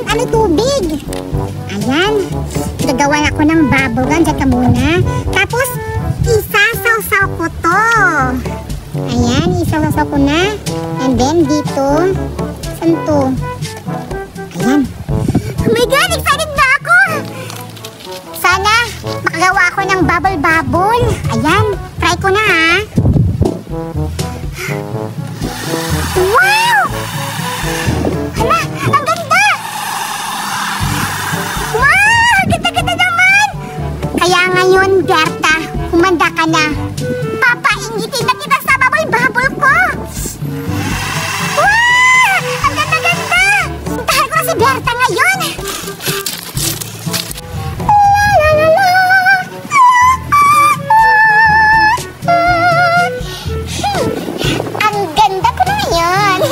ano, tubig. Ayan. Gagawa ako ng bubble gum. Diyan ka muna. Tapos, isasaw-saw ko to. Ayan, isasaw ko na. And then, dito. Saan to? Ayan. Oh my God, excited na ako! Sana, makagawa ako ng bubble-bubble. Ayan, try ko na ha. Wow! Hala, ang ganda! Wow, ganda-ganda naman! Kaya ngayon, Berta, humanda ka na.